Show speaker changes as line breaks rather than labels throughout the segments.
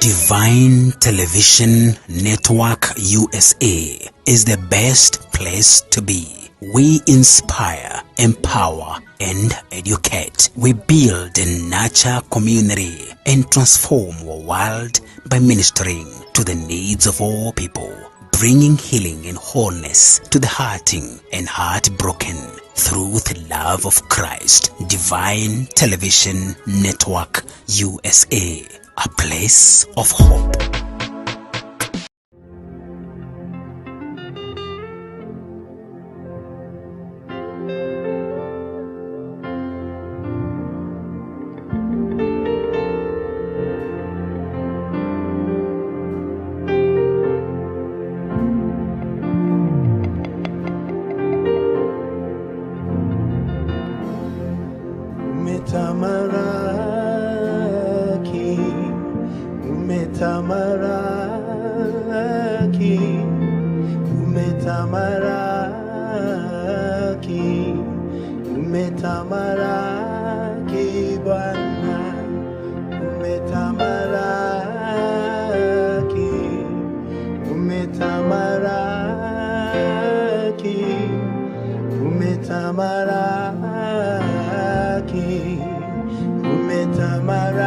Divine Television Network USA is the best place to be. We inspire, empower, and educate. We build and nurture community and transform our world by ministering to the needs of all people, bringing healing and wholeness to the hurting and heartbroken through the love of Christ. Divine Television Network USA, a place of hope.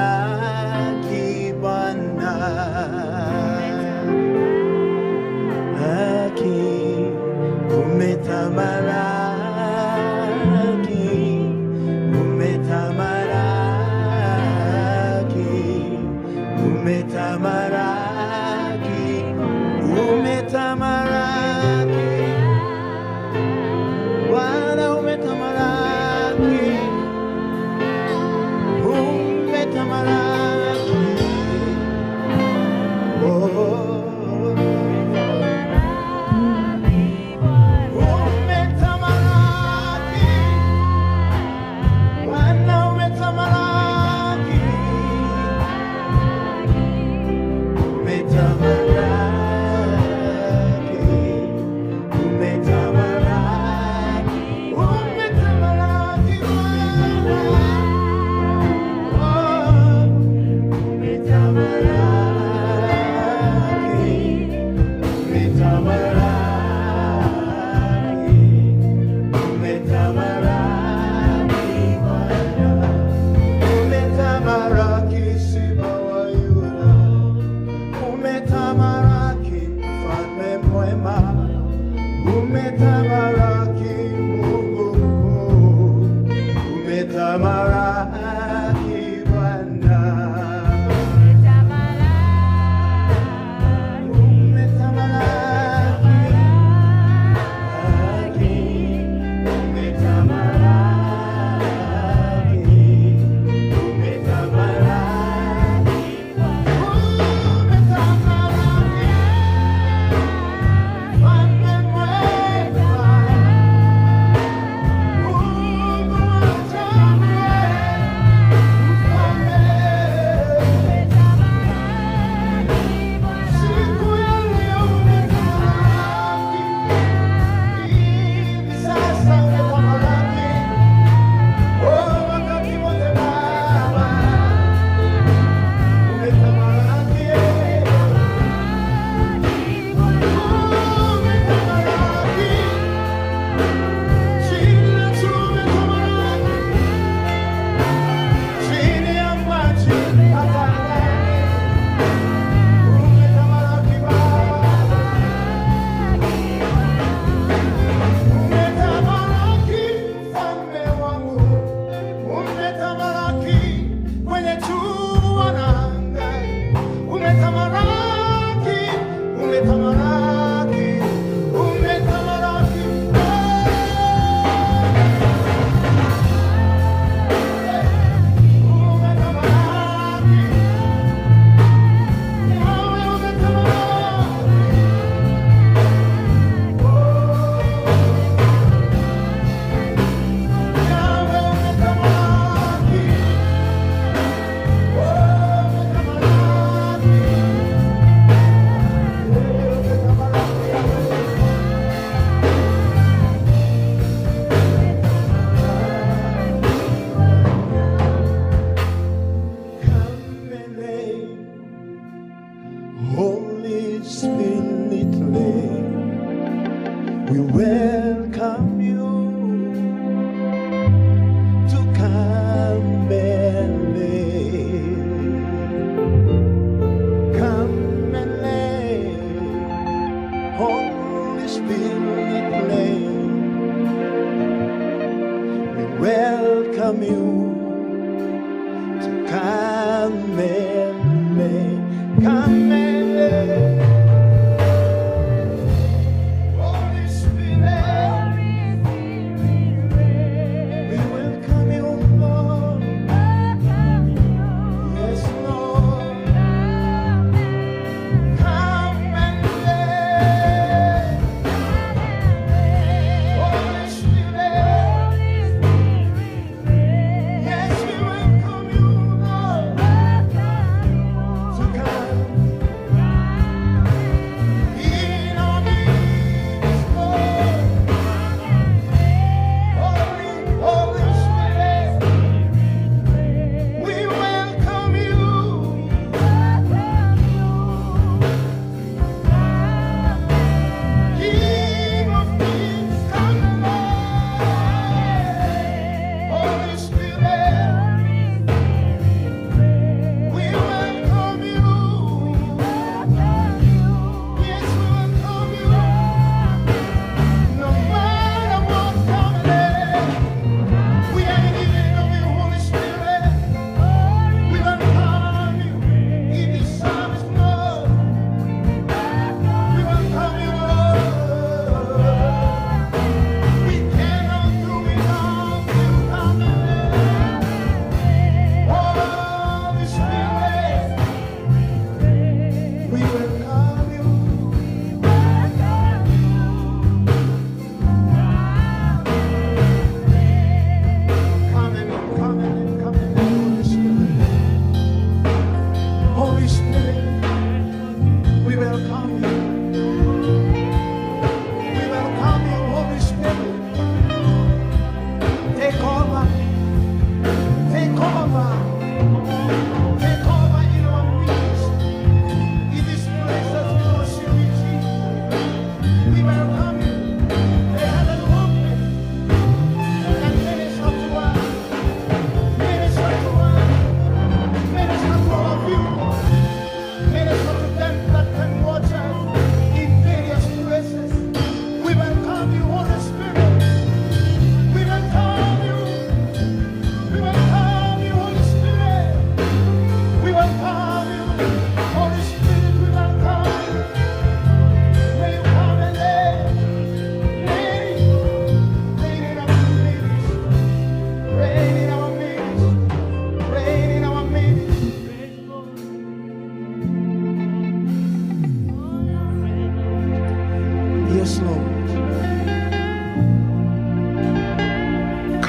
Umetamalaki Bwana, umetamalaki, umetamalaki, umetamalaki, umetamalaki Bwana, umetamalaki. Holy Spirit, we welcome you to come and live. Come and live. Holy Spirit, we welcome you to come and live. Come and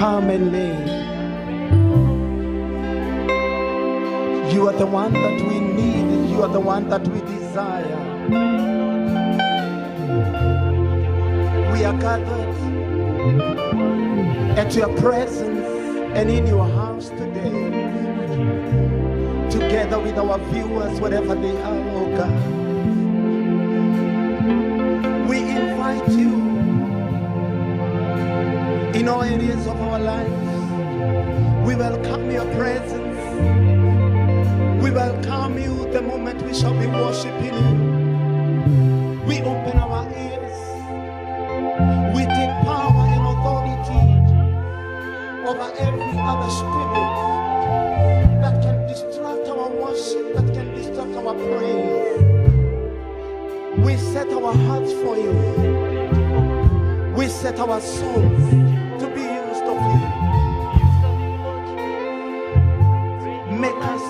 come and live. You are the one that we need. You are the one that we desire. We are gathered at your presence and in your house today, together with our viewers, wherever they are, oh God. We invite you in all areas of our lives. We welcome your presence. We welcome you the moment we shall be worshiping you. We open our ears. We take power and authority over every other spirit that can distract our worship, that can distract our praise. We set our hearts for you. We set our souls to be used of you. Make us,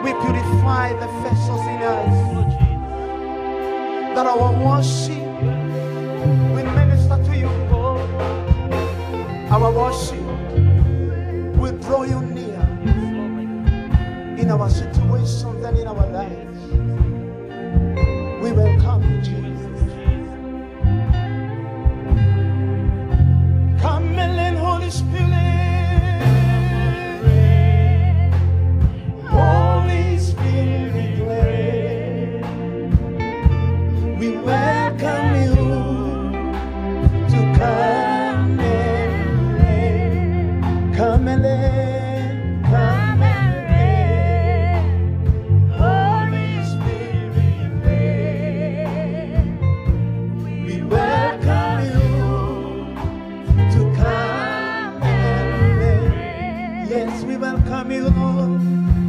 we purify the vessels in us, that our worship will minister to you, God. Our worship will draw you near in our situations and in our lives. We welcome you, Jesus. Come and Holy Spirit. Holy Spirit. Lord.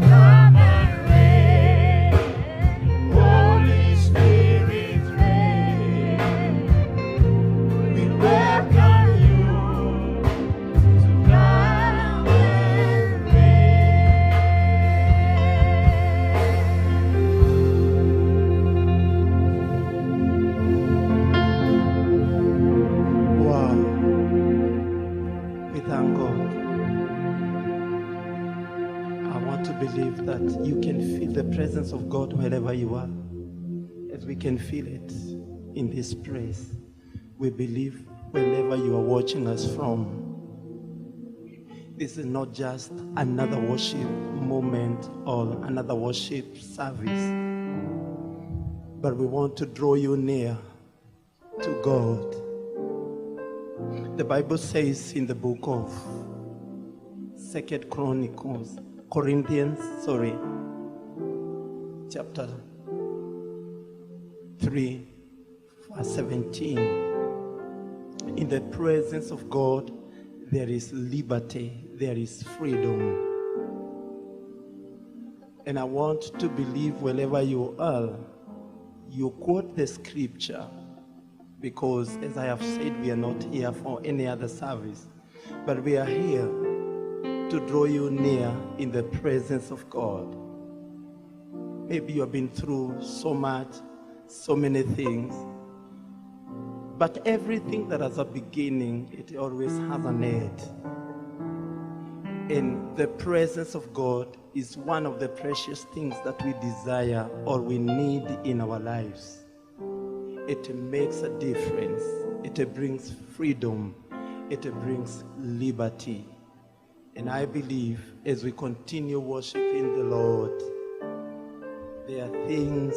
Come and reign. Holy Spirit reign. We welcome you to come and reign. Wow. We thank God. I want to believe that you can feel the presence of God wherever you are, as we can feel it in this place. We believe wherever you are watching us from, this is not just another worship moment or another worship service, but we want to draw you near to God. The Bible says in the book of 2 Corinthians, chapter 3, verse 17. In the presence of God, there is liberty, there is freedom. And I want to believe wherever you are, you quote the scripture, because as I have said, we are not here for any other service, but we are here to draw you near in the presence of God. Maybe you have been through so much, so many things, but everything that has a beginning, it always has an end. And the presence of God is one of the precious things that we desire or we need in our lives. It makes a difference. It brings freedom. It brings liberty. And I believe as we continue worshiping the Lord, there are things,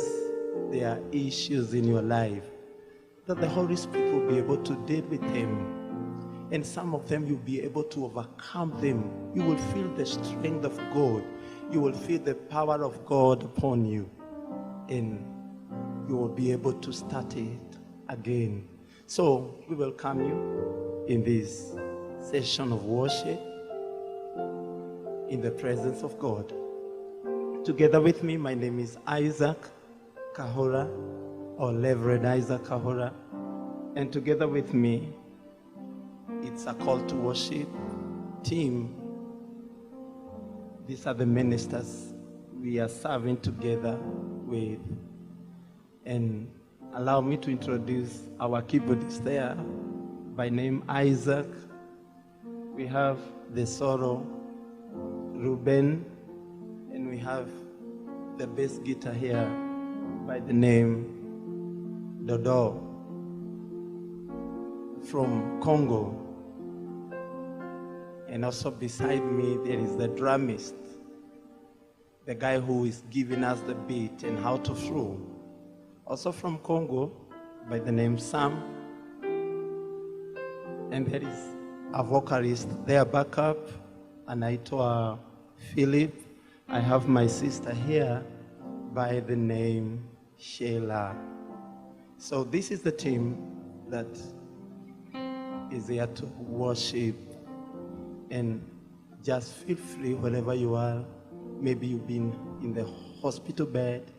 there are issues in your life that the Holy Spirit will be able to deal with them. And some of them you'll be able to overcome them. You will feel the strength of God. You will feel the power of God upon you. And you will be able to start it again. So we welcome you in this session of worship in the presence of God. Together with me, my name is Isaac Kahora, or Reverend Isaac Kahora. And together with me, it's a call to worship team. These are the ministers we are serving together with. And allow me to introduce our keyboardist there by name Isaac. We have the Sorrow, Ruben, and we have the bass guitar here by the name Dodo from Congo. And also beside me there is the drummist, the guy who is giving us the beat and how to flow. Also from Congo by the name Sam. And there is a vocalist there backup, anaitwa Philip. I have my sister here by the name Sheila. So this is the team that is here to worship. And just feel free wherever you are. Maybe you've been in the hospital bed,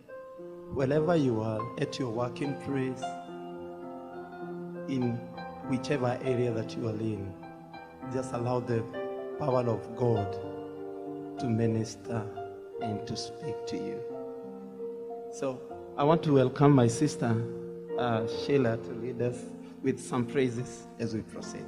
wherever you are, at your working place, in whichever area that you are in. Just allow the power of God to minister and to speak to you. So I want to welcome my sister, Sheila, to lead us with some praises as we proceed.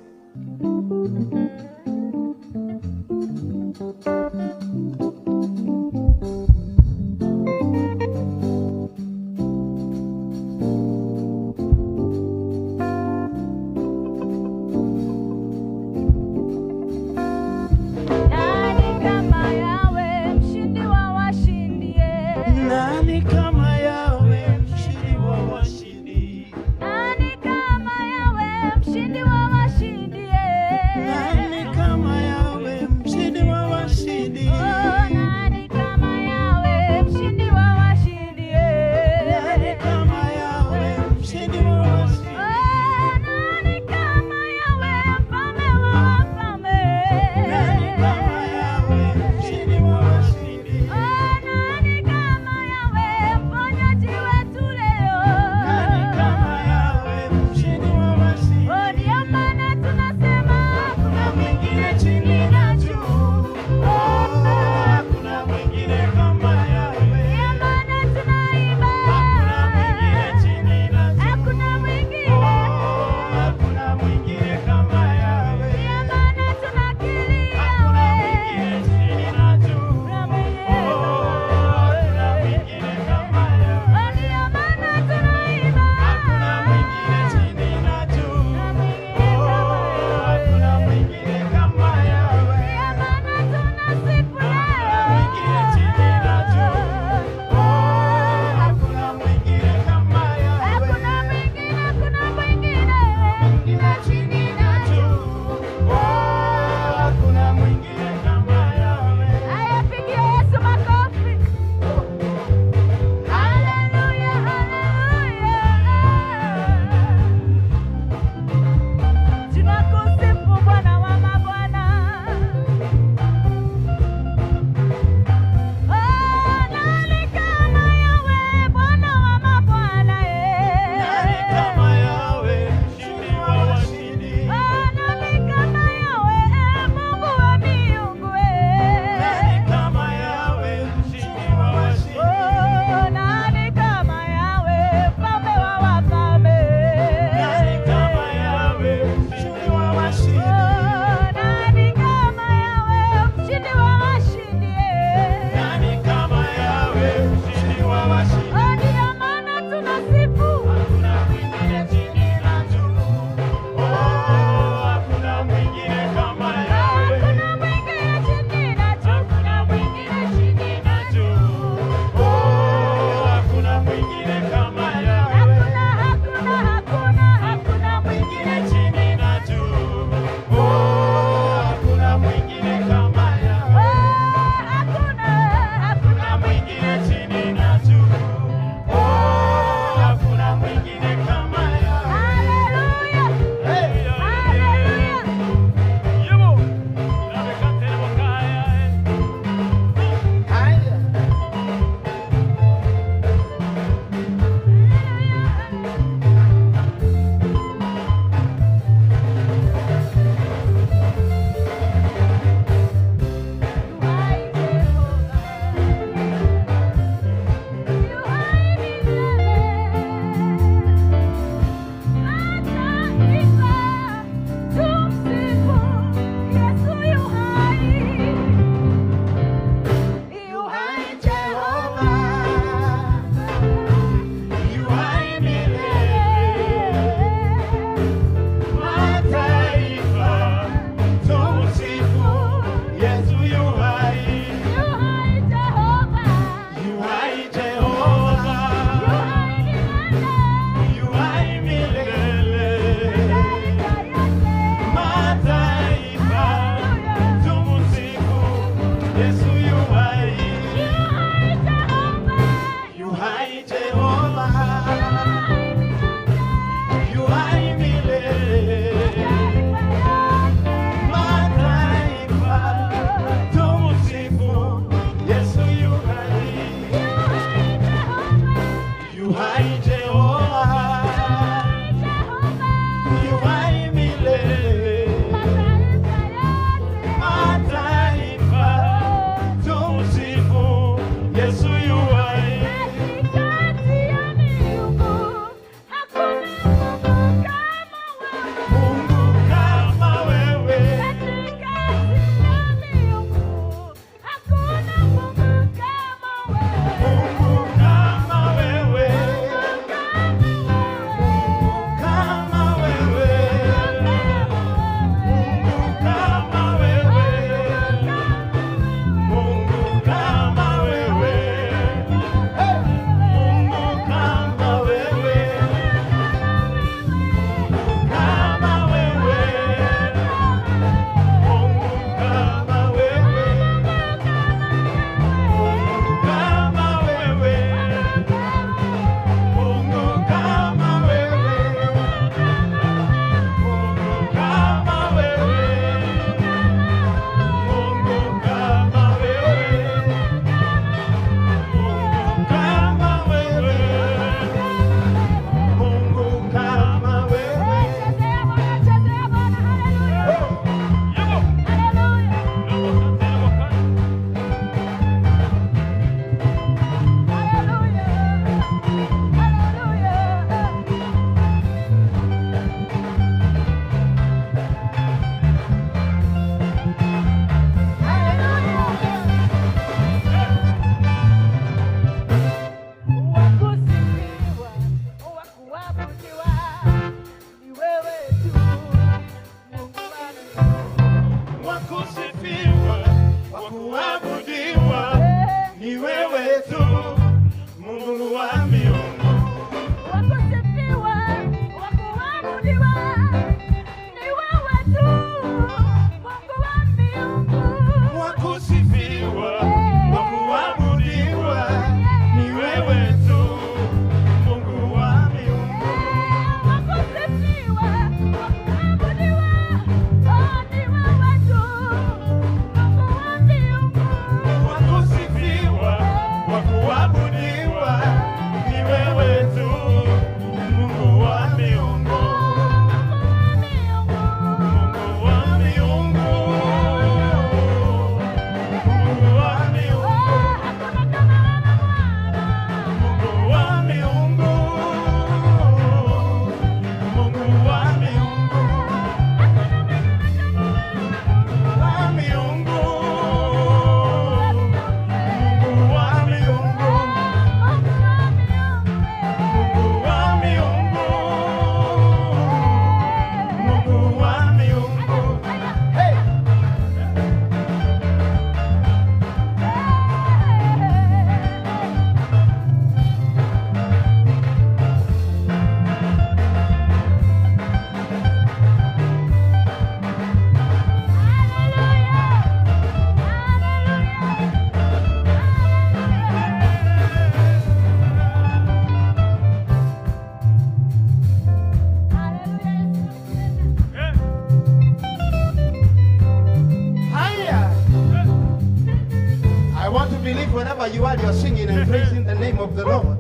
wherever you are, you're singing and praising the name of the Lord.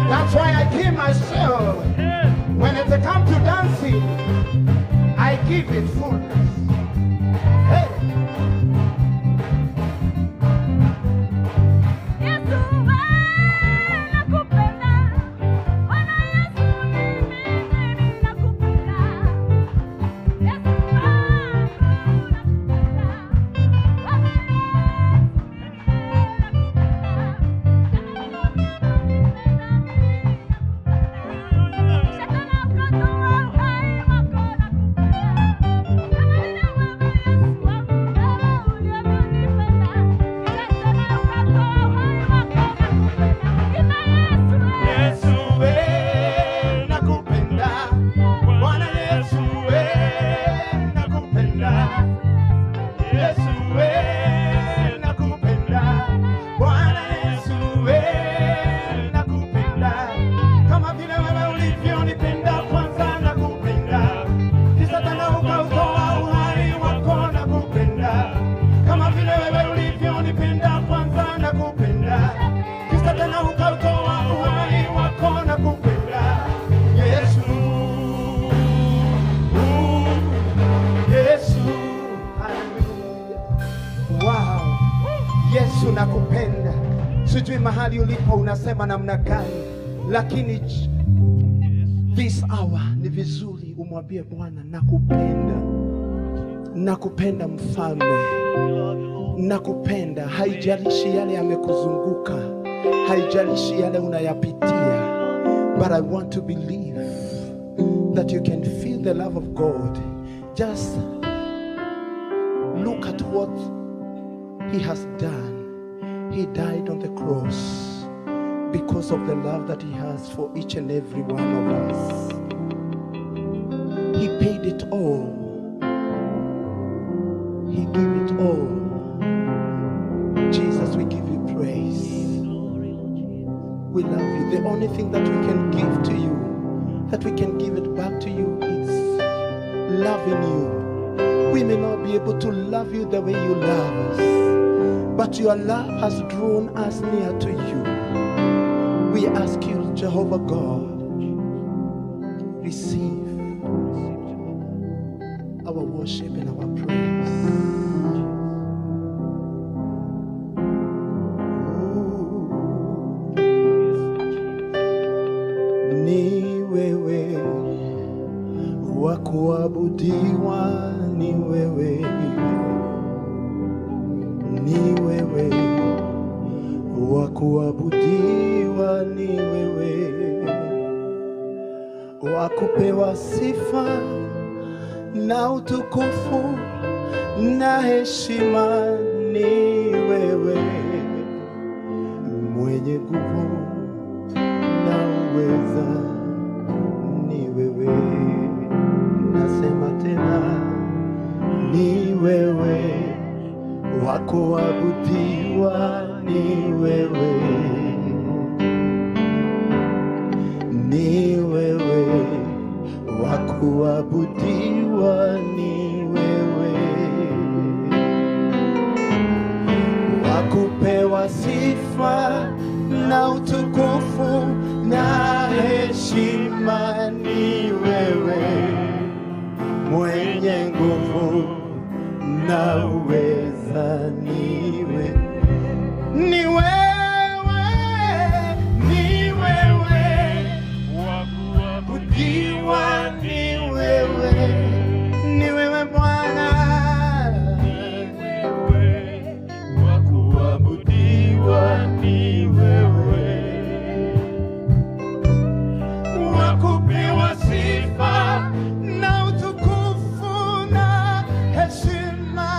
That's why I give myself. When it comes to dancing, I give it fullness. Hey. Nakupenda. Sijui mahali ulipo unasema namna gani, lakini this hour ni vizuri umwambie Bwana nakupenda. Nakupenda mfalme. Nakupenda. Haijalishi yale yamekuzunguka, haijalishi yale unayapitia, but I want to believe that you can feel the love of God. Just look at what He has done. He died on the cross because of the love that He has for each and every one of us. He paid it all. He gave it all. Jesus, we give you praise. We love you. The only thing that we can give to you, that we can give it back to you, is loving you. We may not be able to love you the way you love us, but your love has drawn us near to you. We ask you, Jehovah God, receive our worship and our praise. Ni wewe wa kuabudiwa, ni wewe, ni wewe wa kuabudiwa, ni wewe wa kupewa sifa na utukufu na heshima, ni wewe mwenye nguvu na uweza, ni wewe. Nasema tena, ni wewe wa kuabudiwa, ni wewe, ni wewe wa kuabudiwa, ni wewe wa kupewa sifa na utukufu na heshima, ni wewe mwenye nguvu na uweza, ni wewe, ni wewe, ni wewe wa kuabudiwa, ni wewe, ni wewe Bwana, ni wewe wa kuabudiwa, ni wewe wa kupewa sifa na utukufu na heshima,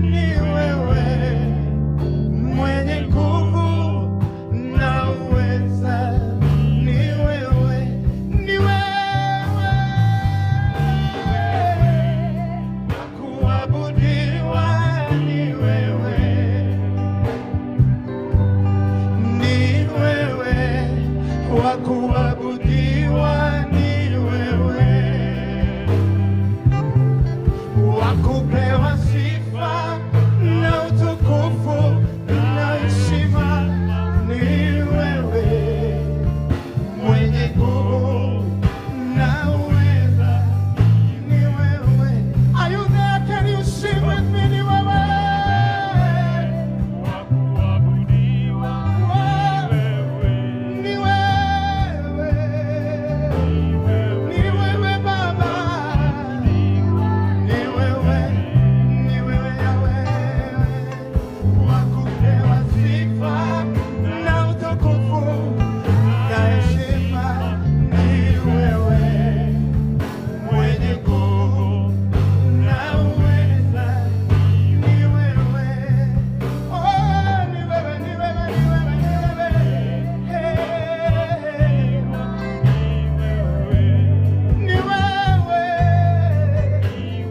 ni wewe mwenye nguvu na uweza, ni wewe, ni wewe wa kuabudiwa, ni wewe, ni wewe wa kuabudiwa, ni wewe wa kupewa sifa na utukufu na heshima, ni wewe mwenye nguvu na uweza, ni wewe. Are you there? Can you sing with me? Ni wewe wa kuabudiwa, ni wewe, ni wewe Baba, ni wewe, ni wewe Yahweh, wa kupewa sifa na utukufu na heshima, ni wewe mwenye nguvu na uweza, ni wewe, oh, ni wewe, ni wewe, ni wewe, ni wewe, ni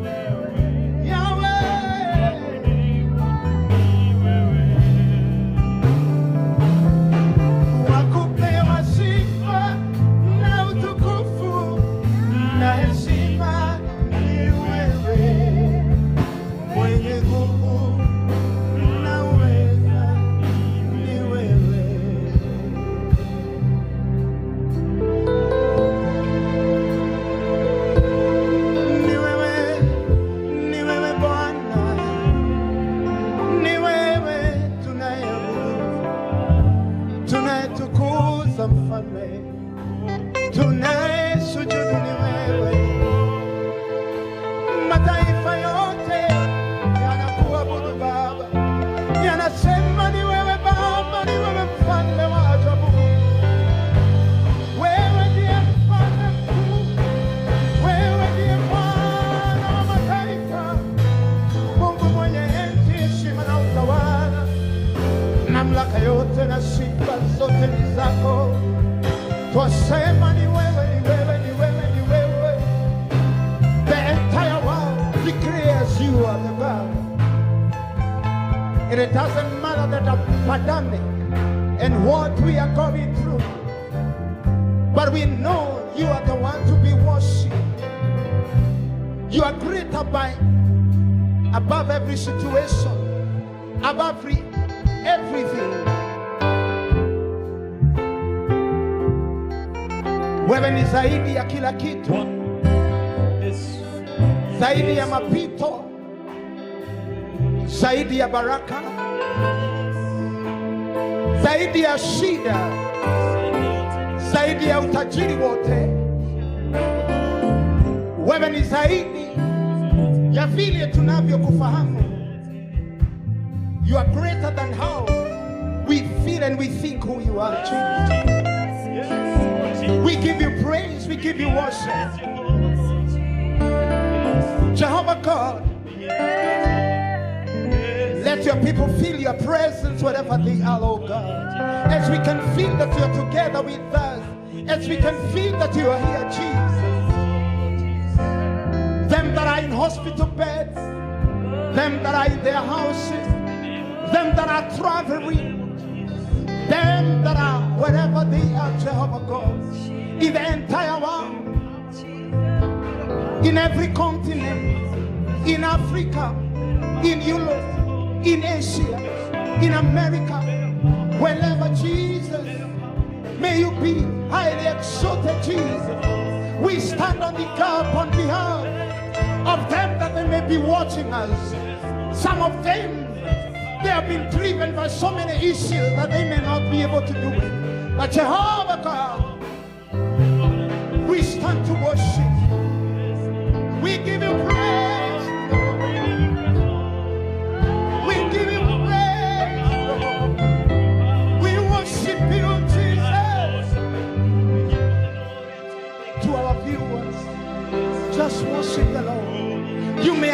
wewe, Yahweh, wa kupewa sifa na utukufu na heshima, ni wewe mwenye nguvu na uweza, ni wewe. Ni wewe, ni wewe Bwana, ni wewe tunayeabudu, tunayetukuza Mfalme, tunayesujudu, ni wewe. Mataifa yote yanakuabudu Baba, yanasema ni wewe Baba, ni wewe Mfalme wa ajabu. Wewe ndiye Mfalme mkuu, wewe ndiye Bwana wa mataifa, Mungu mwenye enzi, heshima na utawala. Mamlaka yote na sifa zote ni zako. Twasema ni wewe, ni wewe, ni wewe, ni wewe. The entire world declares you are the God. And it doesn't matter that a pandemic and what we are going through, but we know you are the one to be worshipped. You are greater by above every situation, above everything. Wewe ni zaidi ya kila kitu, zaidi ya mapito, zaidi ya baraka, zaidi ya shida, zaidi ya utajiri wote. Wewe ni zaidi ya vile tunavyokufahamu. You are greater than how we feel and we think who you are, Jesus. We give you praise, we give you worship. Jehovah God, let your people feel your presence wherever they are, oh God. As we can feel that you are together with us, as we can feel that you are here, Jesus. Them that are in hospital beds, them that are in their houses, them that are traveling, them that are wherever they are, Jehovah God, in the entire world, in every continent, in Africa, in Europe, in Asia, in America, wherever, Jesus, may you be highly exalted, Jesus. We stand on the gap on behalf of them that they may be watching us. Some of them, they have been driven by so many issues that they may not be able to do it. But Jehovah God, we stand to worship. We give you praise. We give you praise. We worship you, Jesus. To our viewers, just worship the Lord. You may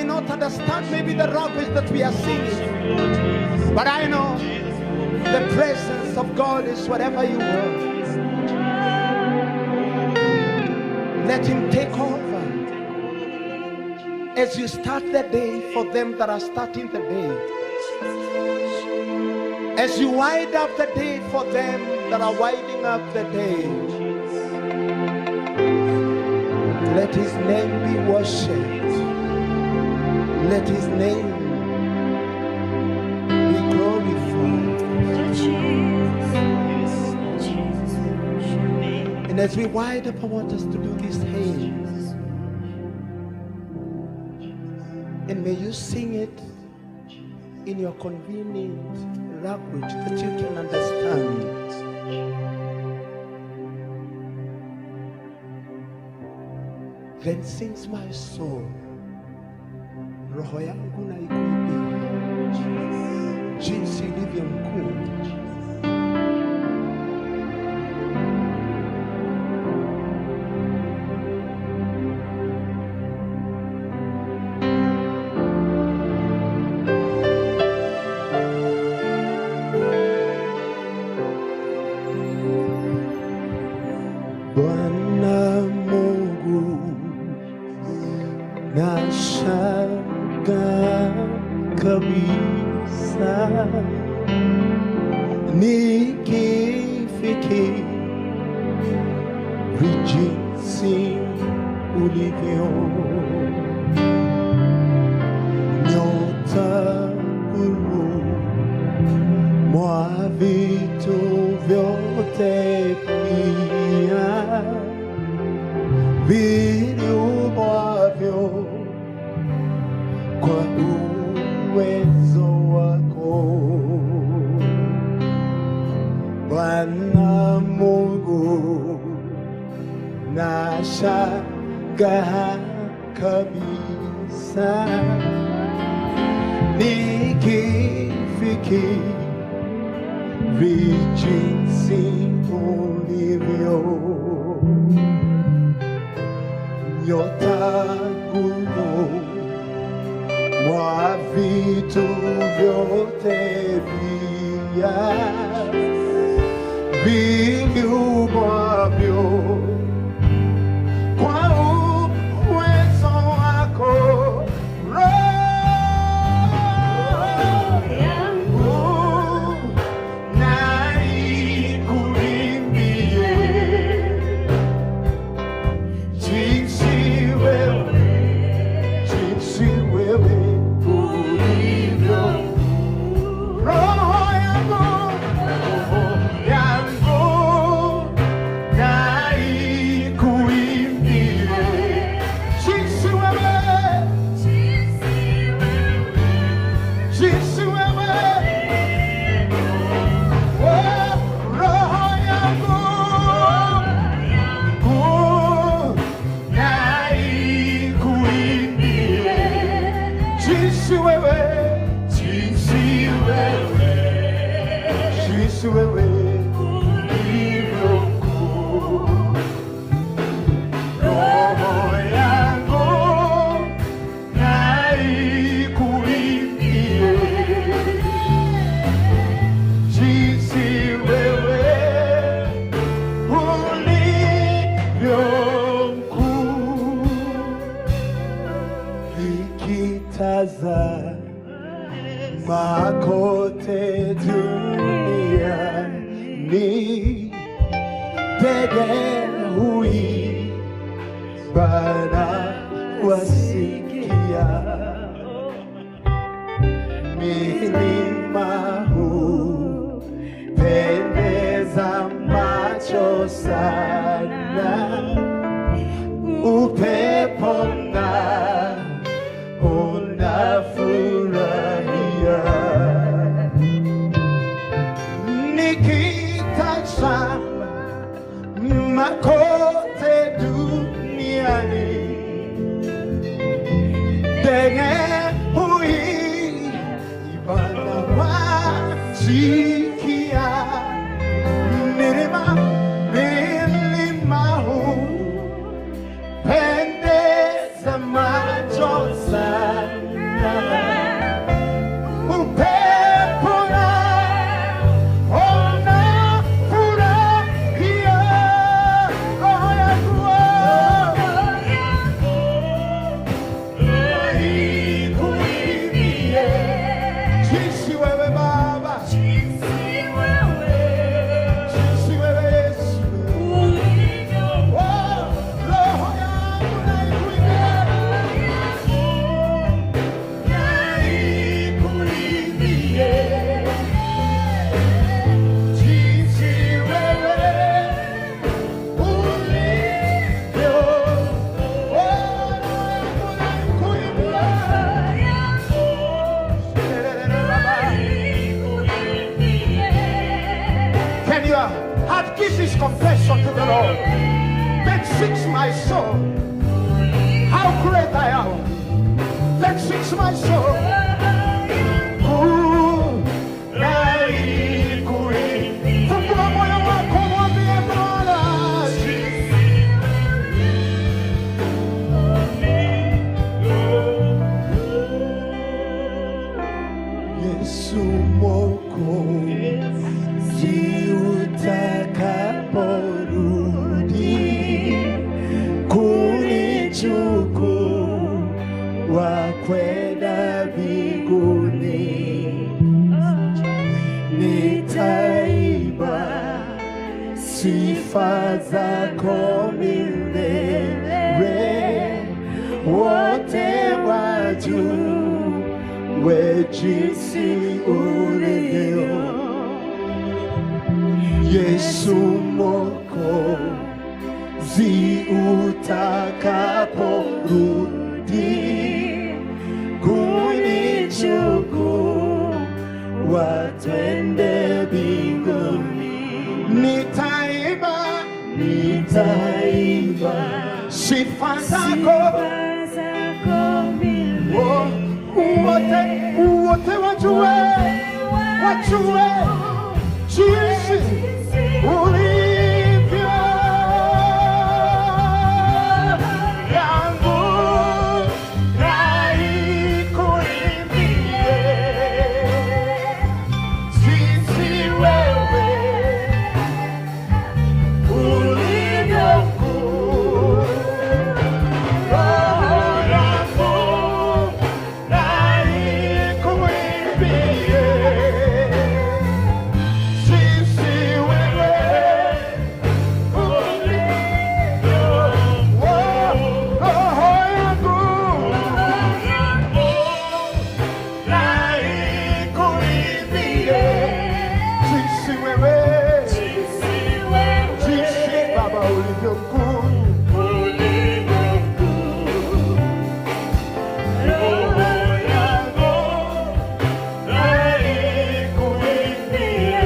not understand maybe the language that we are singing, but I know the presence of God is whatever you want. Let him take over as you start the day for them that are starting the day, as you wind up the day for them that are winding up the day. Let his name be worshipped. Let his name be glorified. And as we wind up, I want us to do these hymns. And may you sing it in your convenient language that you can understand. Then sings my soul, roho yangu na ikuimbie jinsi ilivyo mkuu. Bwana Mungu nashangaa kabisa nikifikiri jinsi ulivyo, nyota huru mwa vitu vyote pia viliumbwavyo kwa uwezo wako. Bwana Mungu nashangaa kabisa nikifikiri jinsi ulivyo, nyota huru mwa vitu vyote pia viliumbwavyo kwa uwezo wako. Roho yangu na ikuimbie jinsi wewe ulivyo. Roho yangu Sifaza makote dunia ni pege hui bana wasikia milima huu pendeza macho sana upepo na unafurahia nikitazama makote duniani ndege hui ibana wasikia milima huu pendeza macho sana upepo na unafurahia roho yangu ikuimbie jinsi wewe Baba, jinsi wewe Yesu ulivyo. Roho yangu na ikuimbie jinsi wewe ulivyo. Can your heart give this confession to the Lord? Then sings my soul, how great I am. Then sings my soul. Fungua moyo wako mwambie Bwana. Yesu Mwokozi utakaporudi kunichukua kwenda mbinguni, nitaimba sifa zako milele, wote wajue jinsi ulivyo. Yesu Mwokozi utakaporudi kunichukua twende mbinguni, nitaimba sifa zako wote wajue jinsi ulivyo. Yangu na ikuimbie jinsi wewe ulivyo mkuu. Roho yangu na ikuimbie jinsi wewe ulivyo. Roho yangu na ikuimbie jinsi wewe, jinsi Baba ulivyo mkuu. Roho yangu na ikuimbie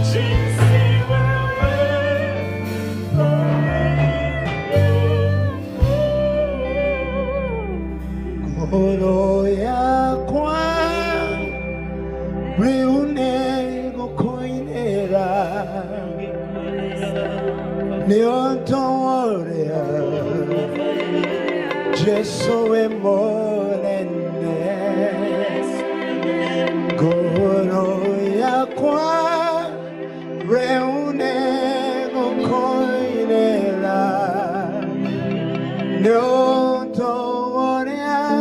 jinsi wewe ulivyo. Ngoro yakwa riunego koinera neontorea Jesu emolene. Ngoro yakwa riunego koinera neontorea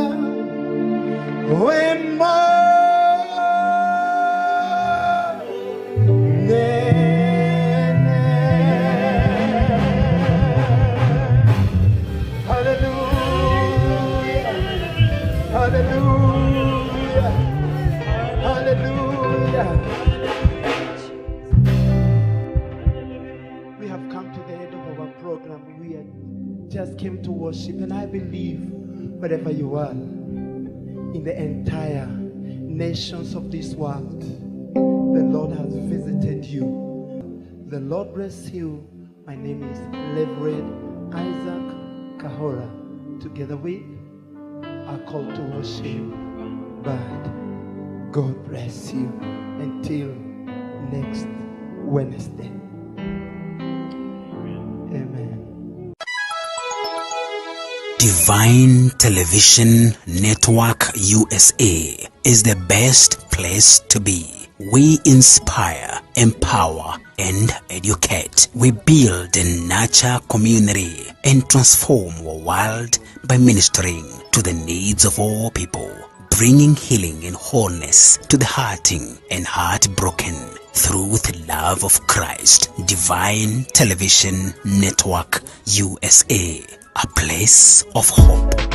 just came to worship, and I believe wherever you are, in the entire nations of this world, the Lord has visited you. The Lord bless you. My name is Reverend Isaac Kahora. Together we are called to worship. But God bless you until next Wednesday. Amen.
Divine Television Network USA is the best place to be. We inspire, empower, and educate. We build and nurture community and transform our world by ministering to the needs of all people, bringing healing and wholeness to the hurting and heartbroken through the love of Christ. Divine Television Network USA, a place of hope.